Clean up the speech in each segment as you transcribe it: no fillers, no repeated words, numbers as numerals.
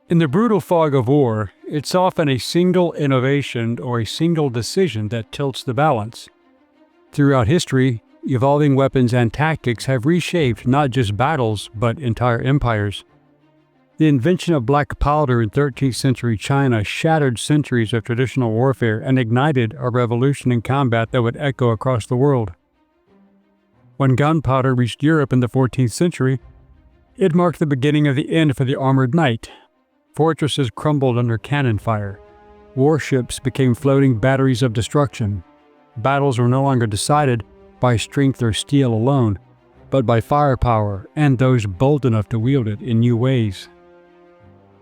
In the brutal fog of war, it's often a single innovation or a single decision that tilts the balance. Throughout history, evolving weapons and tactics have reshaped not just battles, but entire empires. The invention of black powder in 13th century China shattered centuries of traditional warfare and ignited a revolution in combat that would echo across the world. When gunpowder reached Europe in the 14th century, it marked the beginning of the end for the armored knight. Fortresses crumbled under cannon fire. Warships became floating batteries of destruction. Battles were no longer decided by strength or steel alone, but by firepower and those bold enough to wield it in new ways.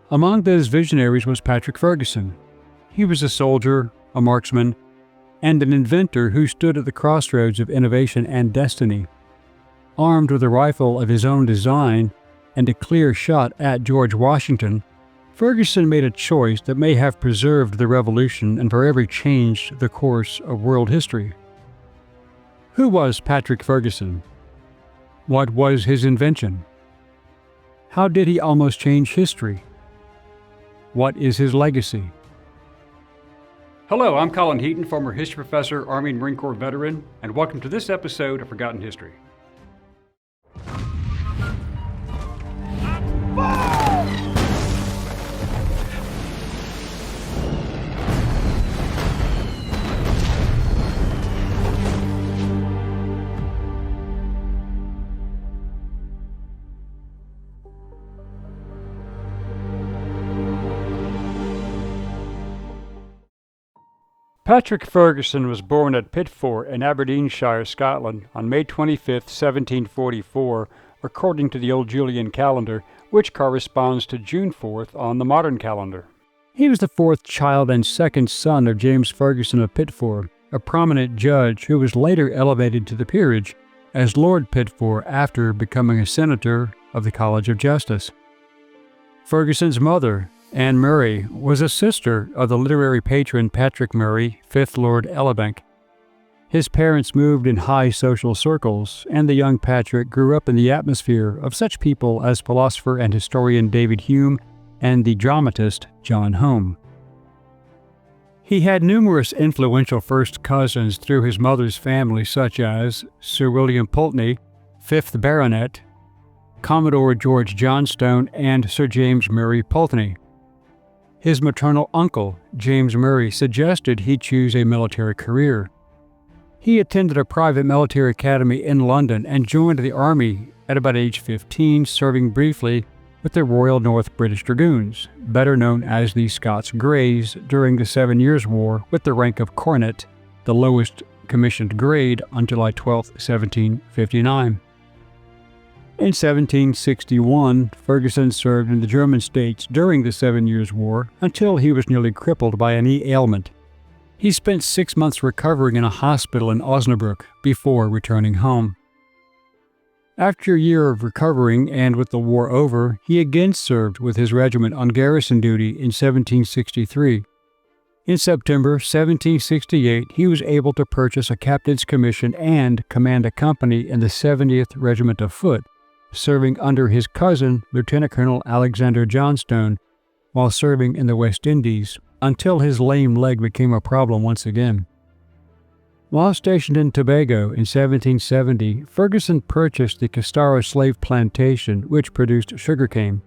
Among those visionaries was Patrick Ferguson. He was a soldier, a marksman, and an inventor who stood at the crossroads of innovation and destiny. Armed with a rifle of his own design and a clear shot at George Washington, Ferguson made a choice that may have preserved the revolution and forever changed the course of world history. Who was Patrick Ferguson? What was his invention? How did he almost change history? What is his legacy? Hello, I'm Colin Heaton, former history professor, Army and Marine Corps veteran, and welcome to this episode of Forgotten History. Patrick Ferguson was born at Pitford in Aberdeenshire, Scotland, on May 25, 1744, according to the Old Julian calendar, which corresponds to June 4th on the modern calendar. He was the fourth child and second son of James Ferguson of Pitford, a prominent judge who was later elevated to the peerage as Lord Pitford after becoming a senator of the College of Justice. Ferguson's mother, Anne Murray, was a sister of the literary patron Patrick Murray, 5th Lord Elibank. His parents moved in high social circles, and the young Patrick grew up in the atmosphere of such people as philosopher and historian David Hume and the dramatist John Home. He had numerous influential first cousins through his mother's family, such as Sir William Pulteney, 5th Baronet, Commodore George Johnstone, and Sir James Murray Pulteney. His maternal uncle, James Murray, suggested he choose a military career. He attended a private military academy in London and joined the army at about age 15, serving briefly with the Royal North British Dragoons, better known as the Scots Greys, during the 7 Years' War with the rank of cornet, the lowest commissioned grade, on July 12, 1759. In 1761, Ferguson served in the German states during the 7 Years' War until he was nearly crippled by a knee ailment. He spent 6 months recovering in a hospital in Osnabrück before returning home. After a year of recovering and with the war over, he again served with his regiment on garrison duty in 1763. In September 1768, he was able to purchase a captain's commission and command a company in the 70th Regiment of Foot, serving under his cousin, Lieutenant Colonel Alexander Johnstone, while serving in the West Indies, until his lame leg became a problem once again. While stationed in Tobago in 1770, Ferguson purchased the Castaro slave plantation, which produced sugarcane.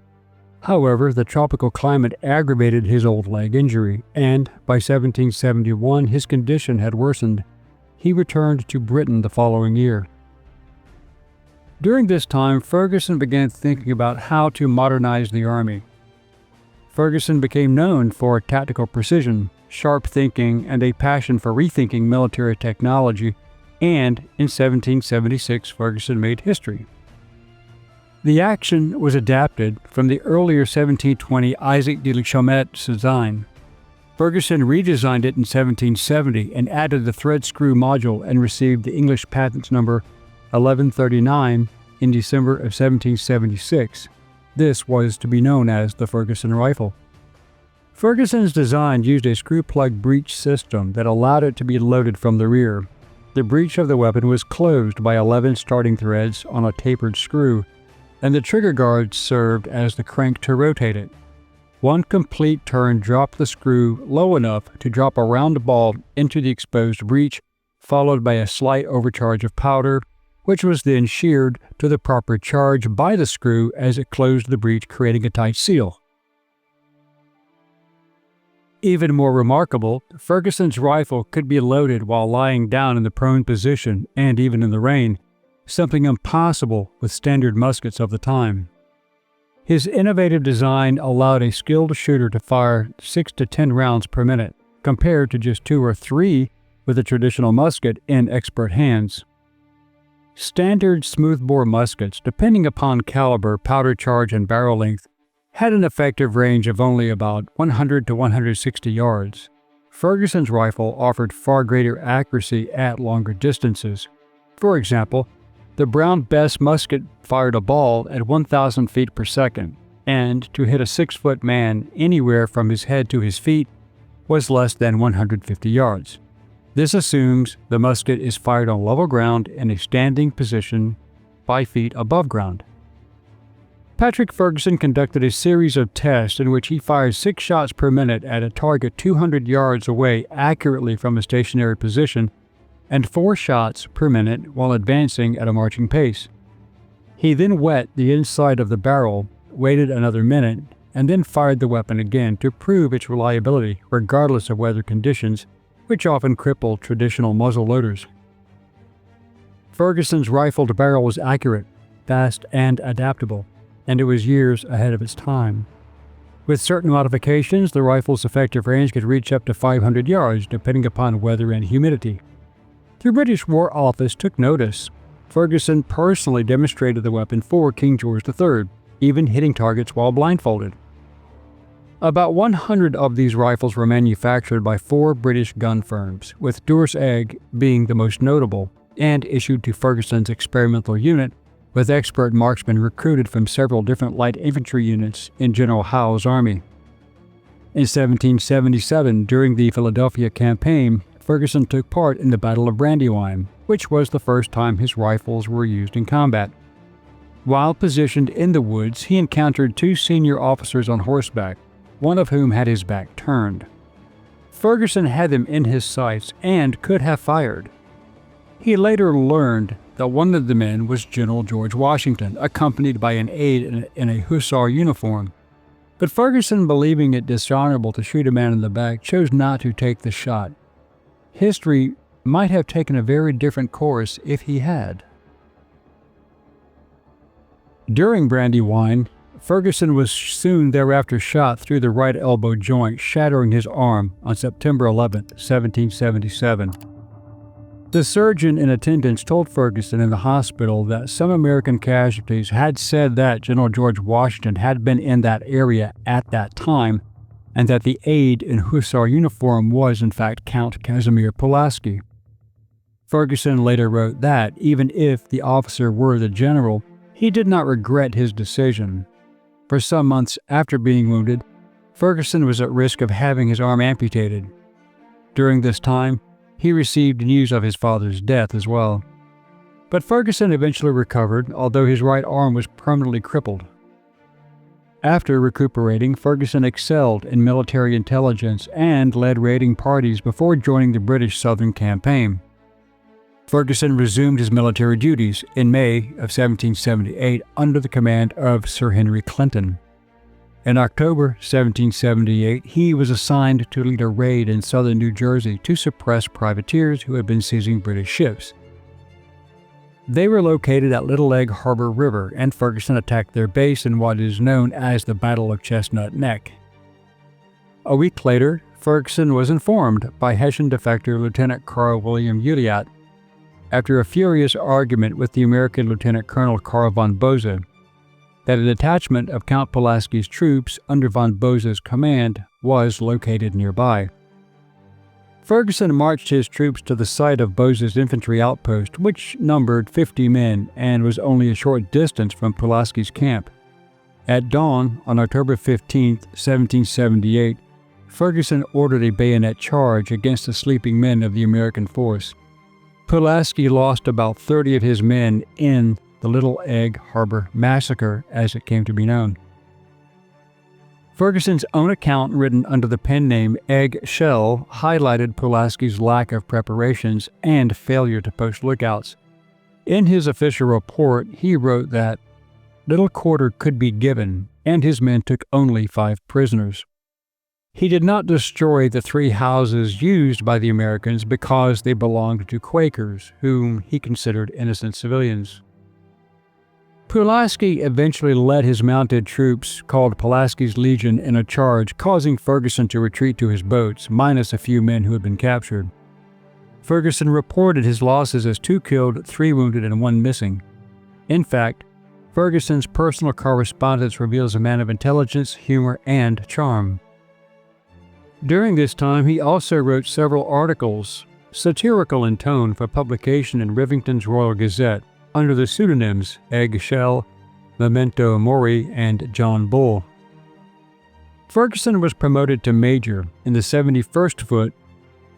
However, the tropical climate aggravated his old leg injury, and by 1771 his condition had worsened. He returned to Britain the following year. During this time, Ferguson began thinking about how to modernize the army. Ferguson became known for tactical precision, sharp thinking, and a passion for rethinking military technology, and in 1776 Ferguson made history. The action was adapted from the earlier 1720 Isaac de la Chaumette's design. Ferguson redesigned it in 1770 and added the thread screw module and received the English patent number 1139 in December of 1776. This was to be known as the Ferguson Rifle. Ferguson's design used a screw-plug breech system that allowed it to be loaded from the rear. The breech of the weapon was closed by 11 starting threads on a tapered screw, and the trigger guard served as the crank to rotate it. One complete turn dropped the screw low enough to drop a round ball into the exposed breech, followed by a slight overcharge of powder, which was then sheared to the proper charge by the screw as it closed the breech, creating a tight seal. Even more remarkable, Ferguson's rifle could be loaded while lying down in the prone position and even in the rain, something impossible with standard muskets of the time. His innovative design allowed a skilled shooter to fire 6 to 10 rounds per minute, compared to just 2 or 3 with a traditional musket in expert hands. Standard smoothbore muskets, depending upon caliber, powder charge, and barrel length, had an effective range of only about 100 to 160 yards. Ferguson's rifle offered far greater accuracy at longer distances. For example, the Brown Bess musket fired a ball at 1,000 feet per second, and to hit a 6-foot man anywhere from his head to his feet was less than 150 yards. This assumes the musket is fired on level ground in a standing position 5 feet above ground. Patrick Ferguson conducted a series of tests in which he fired 6 shots per minute at a target 200 yards away accurately from a stationary position, and 4 shots per minute while advancing at a marching pace. He then wet the inside of the barrel, waited another minute, and then fired the weapon again to prove its reliability regardless of weather conditions, which often cripple traditional muzzle loaders. Ferguson's rifled barrel was accurate, fast, and adaptable, and it was years ahead of its time. With certain modifications, the rifle's effective range could reach up to 500 yards, depending upon weather and humidity. The British War Office took notice. Ferguson personally demonstrated the weapon for King George III, even hitting targets while blindfolded. About 100 of these rifles were manufactured by 4 British gun firms, with Dour's Egg being the most notable, and issued to Ferguson's experimental unit, with expert marksmen recruited from several different light infantry units in General Howe's army. In 1777, during the Philadelphia campaign, Ferguson took part in the Battle of Brandywine, which was the first time his rifles were used in combat. While positioned in the woods, he encountered 2 senior officers on horseback, one of whom had his back turned. Ferguson had them in his sights and could have fired. He later learned that one of the men was General George Washington, accompanied by an aide in a hussar uniform. But Ferguson, believing it dishonorable to shoot a man in the back, chose not to take the shot. History might have taken a very different course if he had. During Brandywine, Ferguson was soon thereafter shot through the right elbow joint, shattering his arm on September 11, 1777. The surgeon in attendance told Ferguson in the hospital that some American casualties had said that General George Washington had been in that area at that time, and that the aide in hussar uniform was in fact Count Casimir Pulaski. Ferguson later wrote that, even if the officer were the general, he did not regret his decision. For some months after being wounded, Ferguson was at risk of having his arm amputated. During this time, he received news of his father's death as well. But Ferguson eventually recovered, although his right arm was permanently crippled. After recuperating, Ferguson excelled in military intelligence and led raiding parties before joining the British Southern Campaign. Ferguson resumed his military duties in May of 1778 under the command of Sir Henry Clinton. In October 1778, he was assigned to lead a raid in southern New Jersey to suppress privateers who had been seizing British ships. They were located at Little Egg Harbor River, and Ferguson attacked their base in what is known as the Battle of Chestnut Neck. A week later, Ferguson was informed by Hessian defector Lieutenant Carl William Uliat, after a furious argument with the American Lieutenant Colonel Carl von Bose, that a detachment of Count Pulaski's troops under von Bose's command was located nearby. Ferguson marched his troops to the site of Bose's infantry outpost, which numbered 50 men and was only a short distance from Pulaski's camp. At dawn on October 15, 1778, Ferguson ordered a bayonet charge against the sleeping men of the American force. Pulaski lost about 30 of his men in the Little Egg Harbor Massacre, as it came to be known. Ferguson's own account, written under the pen name Egg Shell, highlighted Pulaski's lack of preparations and failure to post lookouts. In his official report, he wrote that little quarter could be given, and his men took only 5 prisoners. He did not destroy the 3 houses used by the Americans because they belonged to Quakers, whom he considered innocent civilians. Pulaski eventually led his mounted troops, called Pulaski's Legion, in a charge, causing Ferguson to retreat to his boats, minus a few men who had been captured. Ferguson reported his losses as 2 killed, 3 wounded, and 1 missing. In fact, Ferguson's personal correspondence reveals a man of intelligence, humor, and charm. During this time, he also wrote several articles, satirical in tone, for publication in Rivington's Royal Gazette, under the pseudonyms Egg Shell, Memento Mori, and John Bull. Ferguson was promoted to Major in the 71st Foot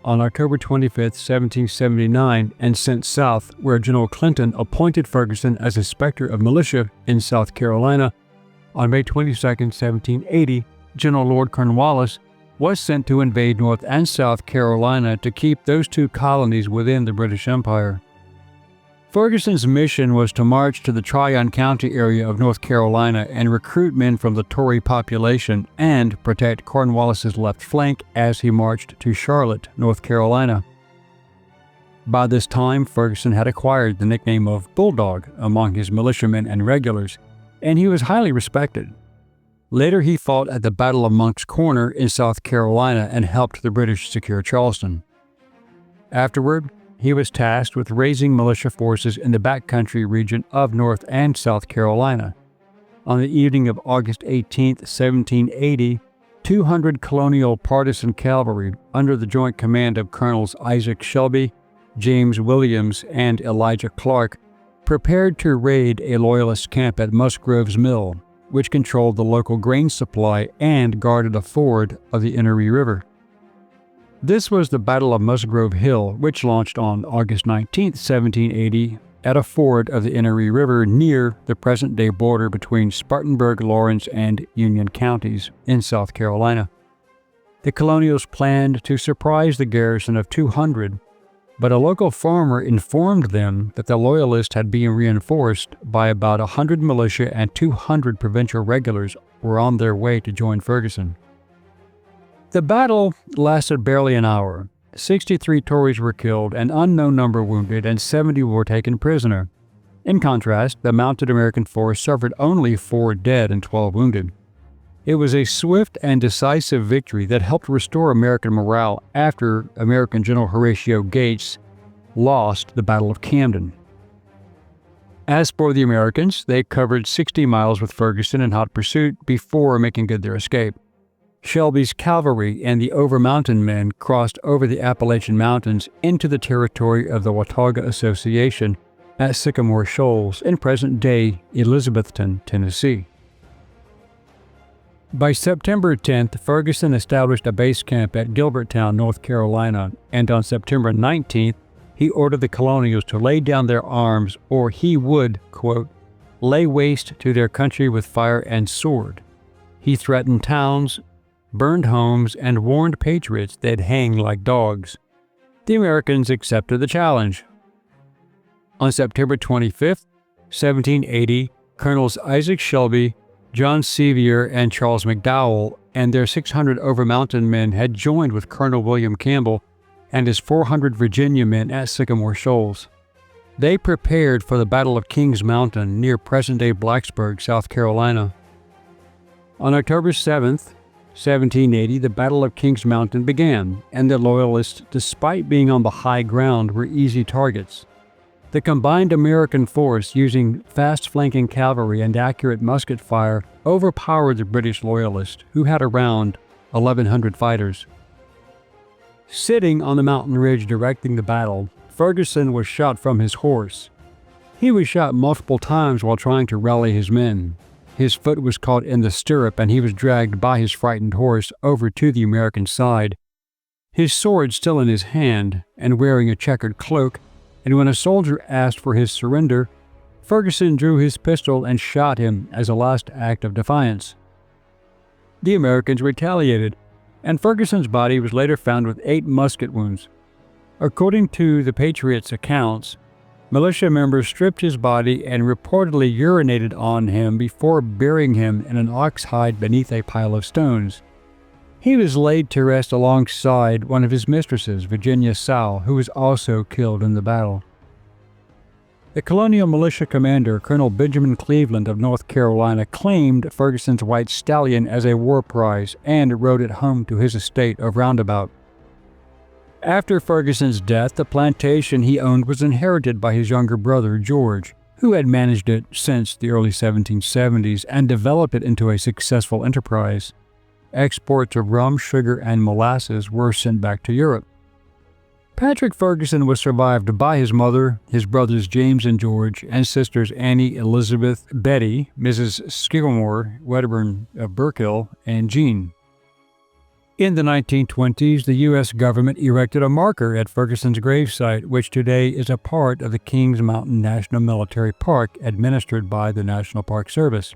on October 25, 1779, and sent south, where General Clinton appointed Ferguson as Inspector of Militia in South Carolina. On May 22, 1780, General Lord Cornwallis was sent to invade North and South Carolina to keep those 2 colonies within the British Empire. Ferguson's mission was to march to the Tryon County area of North Carolina and recruit men from the Tory population and protect Cornwallis's left flank as he marched to Charlotte, North Carolina. By this time, Ferguson had acquired the nickname of Bulldog among his militiamen and regulars, and he was highly respected. Later, he fought at the Battle of Monk's Corner in South Carolina and helped the British secure Charleston. Afterward, he was tasked with raising militia forces in the backcountry region of North and South Carolina. On the evening of August 18, 1780, 200 colonial partisan cavalry under the joint command of Colonels Isaac Shelby, James Williams, and Elijah Clark prepared to raid a Loyalist camp at Musgrove's Mill, which controlled the local grain supply and guarded a ford of the Enoree River. This was the Battle of Musgrove Hill, which launched on August 19, 1780, at a ford of the Enoree River near the present-day border between Spartanburg, Lawrence, and Union counties in South Carolina. The Colonials planned to surprise the garrison of 200, but a local farmer informed them that the Loyalists had been reinforced by about 100 militia and 200 provincial regulars were on their way to join Ferguson. The battle lasted barely an hour. 63 Tories were killed, an unknown number wounded, and 70 were taken prisoner. In contrast, the mounted American force suffered only 4 dead and 12 wounded. It was a swift and decisive victory that helped restore American morale after American General Horatio Gates lost the Battle of Camden. As for the Americans, they covered 60 miles with Ferguson in hot pursuit before making good their escape. Shelby's cavalry and the Over-Mountain men crossed over the Appalachian Mountains into the territory of the Watauga Association at Sycamore Shoals in present-day Elizabethton, Tennessee. By September 10th, Ferguson established a base camp at Gilberttown, North Carolina, and on September 19th, he ordered the Colonials to lay down their arms or he would, quote, lay waste to their country with fire and sword. He threatened towns, burned homes, and warned patriots they'd hang like dogs. The Americans accepted the challenge. On September 25, 1780, Colonels Isaac Shelby, John Sevier, and Charles McDowell and their 600 Over-Mountain men had joined with Colonel William Campbell and his 400 Virginia men at Sycamore Shoals. They prepared for the Battle of Kings Mountain near present-day Blacksburg, South Carolina. On October 7th, 1780, the Battle of Kings Mountain began, and the Loyalists, despite being on the high ground, were easy targets. The combined American force, using fast-flanking cavalry and accurate musket fire, overpowered the British Loyalists, who had around 1,100 fighters. Sitting on the mountain ridge directing the battle, Ferguson was shot from his horse. He was shot multiple times while trying to rally his men. His foot was caught in the stirrup and he was dragged by his frightened horse over to the American side, his sword still in his hand and wearing a checkered cloak, and when a soldier asked for his surrender, Ferguson drew his pistol and shot him as a last act of defiance. The Americans retaliated, and Ferguson's body was later found with 8 musket wounds. According to the Patriots' accounts, militia members stripped his body and reportedly urinated on him before burying him in an ox hide beneath a pile of stones. He was laid to rest alongside one of his mistresses, Virginia Sowell, who was also killed in the battle. The colonial militia commander, Colonel Benjamin Cleveland of North Carolina, claimed Ferguson's white stallion as a war prize and rode it home to his estate of Roundabout. After Ferguson's death, the plantation he owned was inherited by his younger brother, George, who had managed it since the early 1770s and developed it into a successful enterprise. Exports of rum, sugar, and molasses were sent back to Europe. Patrick Ferguson was survived by his mother, his brothers James and George, and sisters Annie, Elizabeth, Betty, Mrs. Skidmore, Wedderburn of Burkill, and Jean. In the 1920s, the U.S. government erected a marker at Ferguson's gravesite, which today is a part of the Kings Mountain National Military Park administered by the National Park Service.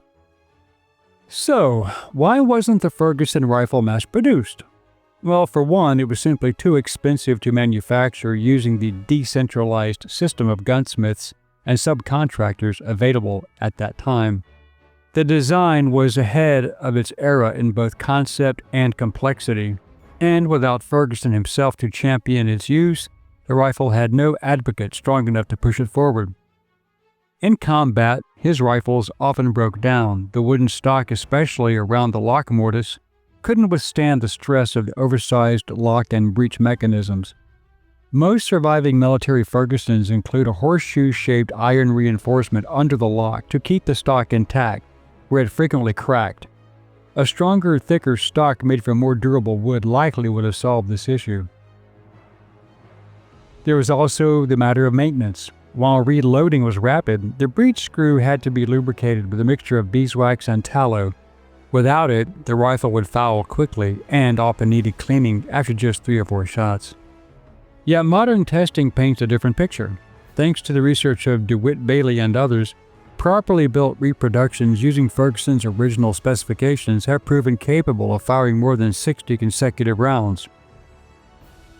So, why wasn't the Ferguson rifle mass-produced? Well, for one, it was simply too expensive to manufacture using the decentralized system of gunsmiths and subcontractors available at that time. The design was ahead of its era in both concept and complexity, and without Ferguson himself to champion its use, the rifle had no advocate strong enough to push it forward. In combat, his rifles often broke down. The wooden stock, especially around the lock mortise, couldn't withstand the stress of the oversized lock and breech mechanisms. Most surviving military Fergusons include a horseshoe-shaped iron reinforcement under the lock to keep the stock intact, where it frequently cracked. A stronger, thicker stock made from more durable wood likely would have solved this issue. There was also the matter of maintenance. While reloading was rapid, the breech screw had to be lubricated with a mixture of beeswax and tallow. Without it, the rifle would foul quickly and often needed cleaning after just 3 or 4 shots. Yet modern testing paints a different picture. Thanks to the research of DeWitt Bailey and others, properly built reproductions using Ferguson's original specifications have proven capable of firing more than 60 consecutive rounds.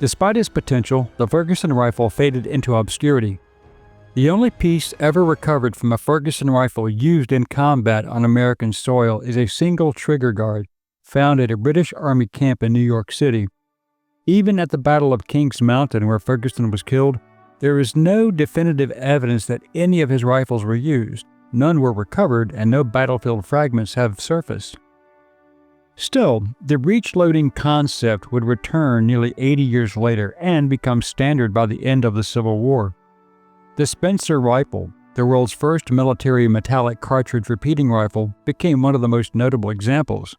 Despite its potential, the Ferguson rifle faded into obscurity. The only piece ever recovered from a Ferguson rifle used in combat on American soil is a single trigger guard found at a British Army camp in New York City. Even at the Battle of Kings Mountain, where Ferguson was killed, there is no definitive evidence that any of his rifles were used. None were recovered, and no battlefield fragments have surfaced. Still, the breech-loading concept would return nearly 80 years later and become standard by the end of the Civil War. The Spencer rifle, the world's first military metallic cartridge repeating rifle, became one of the most notable examples.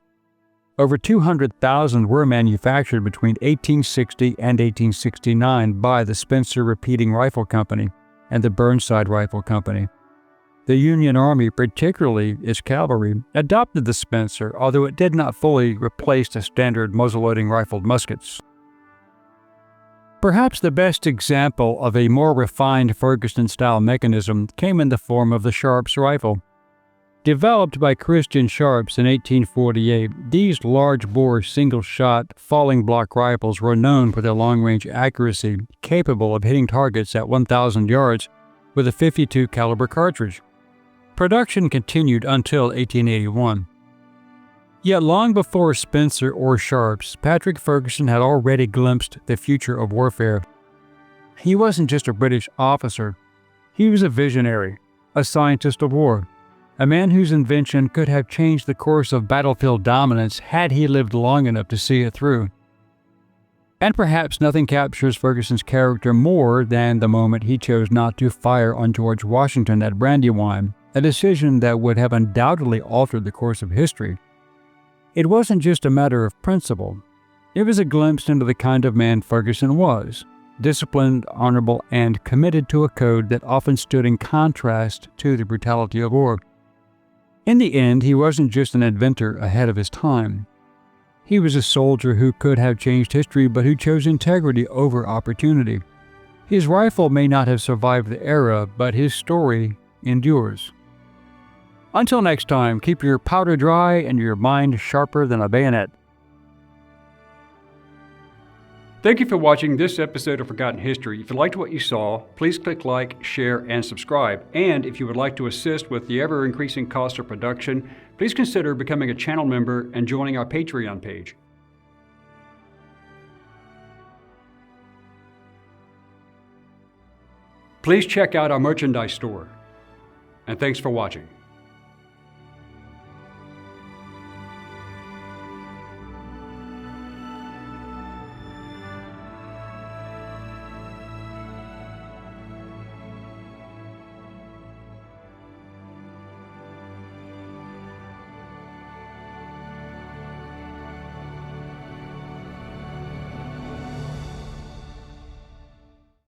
Over 200,000 were manufactured between 1860 and 1869 by the Spencer Repeating Rifle Company and the Burnside Rifle Company. The Union Army, particularly its cavalry, adopted the Spencer, although it did not fully replace the standard muzzle-loading rifled muskets. Perhaps the best example of a more refined Ferguson-style mechanism came in the form of the Sharps rifle. Developed by Christian Sharps in 1848, these large-bore, single-shot, falling block rifles were known for their long-range accuracy, capable of hitting targets at 1,000 yards with a .52 caliber cartridge. Production continued until 1881. Yet long before Spencer or Sharps, Patrick Ferguson had already glimpsed the future of warfare. He wasn't just a British officer. He was a visionary, a scientist of war, a man whose invention could have changed the course of battlefield dominance had he lived long enough to see it through. And perhaps nothing captures Ferguson's character more than the moment he chose not to fire on George Washington at Brandywine, a decision that would have undoubtedly altered the course of history. It wasn't just a matter of principle. It was a glimpse into the kind of man Ferguson was, disciplined, honorable, and committed to a code that often stood in contrast to the brutality of war. In the end, he wasn't just an inventor ahead of his time. He was a soldier who could have changed history, but who chose integrity over opportunity. His rifle may not have survived the era, but his story endures. Until next time, keep your powder dry and your mind sharper than a bayonet. Thank you for watching this episode of Forgotten History. If you liked what you saw, please click like, share, and subscribe. And if you would like to assist with the ever-increasing cost of production, please consider becoming a channel member and joining our Patreon page. Please check out our merchandise store. And thanks for watching.